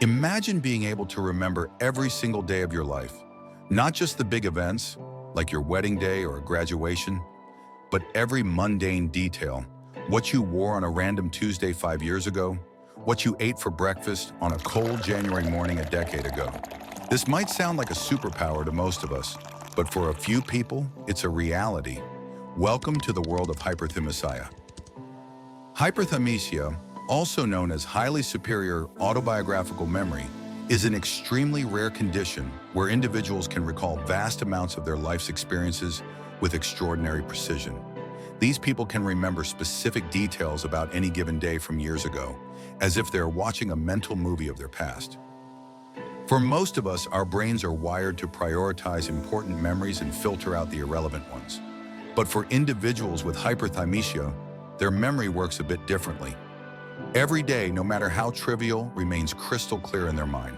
Imagine being able to remember every single day of your life, not just the big events, like your wedding day or graduation, but every mundane detail. What you wore on a random Tuesday 5 years ago, what you ate for breakfast on a cold January morning a decade ago. This might sound like a superpower to most of us, but for a few people, it's a reality. Welcome to the world of hyperthymesia. Hyperthymesia, also known as highly superior autobiographical memory, is an extremely rare condition where individuals can recall vast amounts of their life's experiences with extraordinary precision. These people can remember specific details about any given day from years ago, as if they're watching a mental movie of their past. For most of us, our brains are wired to prioritize important memories and filter out the irrelevant ones. But for individuals with hyperthymesia, their memory works a bit differently. Every day, no matter how trivial, remains crystal clear in their mind.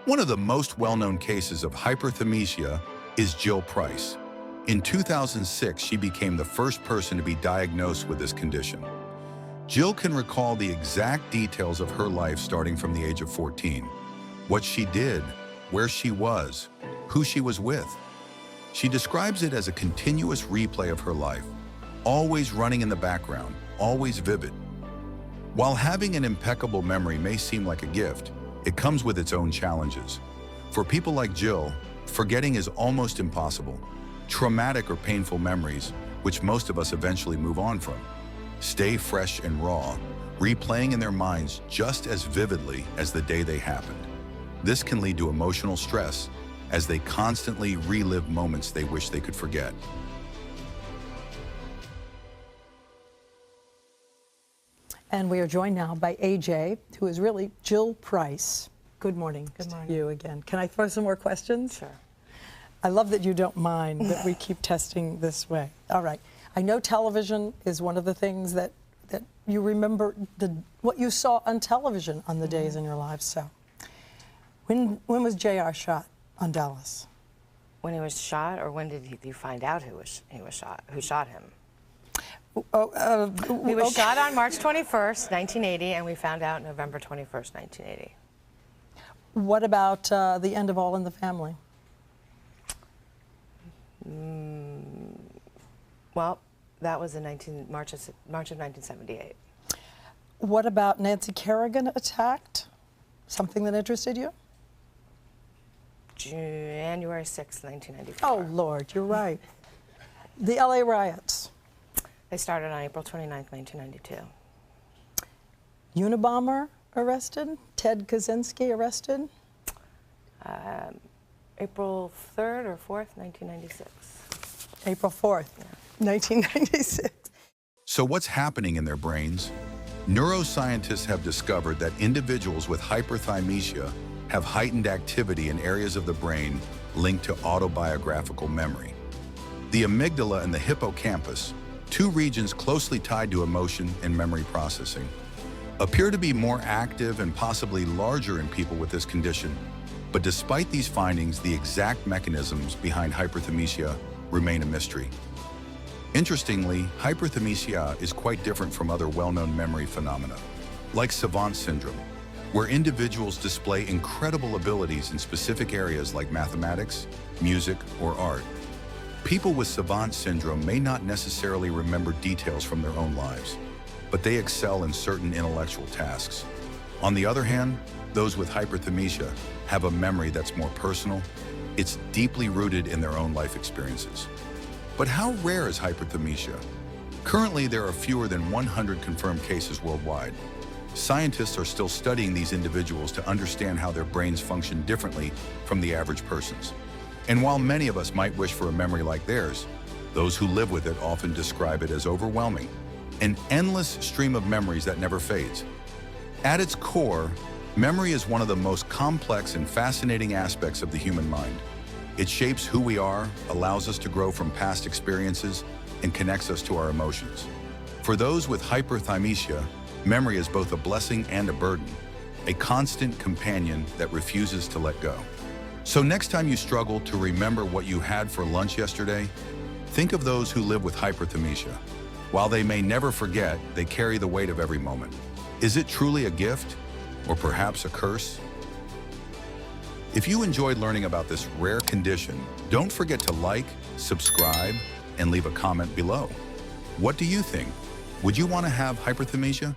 One of the most well-known cases of hyperthymesia is Jill Price. In 2006, she became the first person to be diagnosed with this condition. Jill can recall the exact details of her life starting from the age of 14. What she did, where she was, who she was with. She describes it as a continuous replay of her life, always running in the background, always vivid. While having an impeccable memory may seem like a gift, it comes with its own challenges. For people like Jill, forgetting is almost impossible. Traumatic or painful memories, which most of us eventually move on from, stay fresh and raw, replaying in their minds just as vividly as the day they happened. This can lead to emotional stress as they constantly relive moments they wish they could forget. And we are joined now by AJ, who is really Jill Price. Good morning. Good morning. To you again. Can I throw some more questions? Sure. I love that you don't mind that we keep testing this way. All right. I know television is one of the things that you remember what you saw on television on the days in your lives. So, when was JR shot on Dallas? When he was shot, or when did you find out he was shot? Who shot him? He was shot on March 21st, 1980, and we found out November 21st, 1980. What about the end of All in the Family? Well, that was in March of 1978. What about Nancy Kerrigan attacked? Something that interested you? January 6th, 1994. Oh, Lord, you're right. The LA riots. They started on April 29th, 1992. Unabomber arrested? Ted Kaczynski arrested? April 3rd or 4th, 1996. April 4th, yeah. 1996. So what's happening in their brains? Neuroscientists have discovered that individuals with hyperthymesia have heightened activity in areas of the brain linked to autobiographical memory. The amygdala and the hippocampus, two regions closely tied to emotion and memory processing, appear to be more active and possibly larger in people with this condition. But despite these findings, the exact mechanisms behind hyperthymesia remain a mystery. Interestingly, hyperthymesia is quite different from other well-known memory phenomena, like savant syndrome, where individuals display incredible abilities in specific areas like mathematics, music, or art. People with savant syndrome may not necessarily remember details from their own lives, but they excel in certain intellectual tasks. On the other hand, those with hyperthymesia have a memory that's more personal. It's deeply rooted in their own life experiences. But how rare is hyperthymesia? Currently, there are fewer than 100 confirmed cases worldwide. Scientists are still studying these individuals to understand how their brains function differently from the average person's. And while many of us might wish for a memory like theirs, those who live with it often describe it as overwhelming, an endless stream of memories that never fades. At its core, memory is one of the most complex and fascinating aspects of the human mind. It shapes who we are, allows us to grow from past experiences, and connects us to our emotions. For those with hyperthymesia, memory is both a blessing and a burden, a constant companion that refuses to let go. So next time you struggle to remember what you had for lunch yesterday, think of those who live with hyperthymesia. While they may never forget, they carry the weight of every moment. Is it truly a gift, or perhaps a curse? If you enjoyed learning about this rare condition, don't forget to like, subscribe, and leave a comment below. What do you think? Would you want to have hyperthymesia?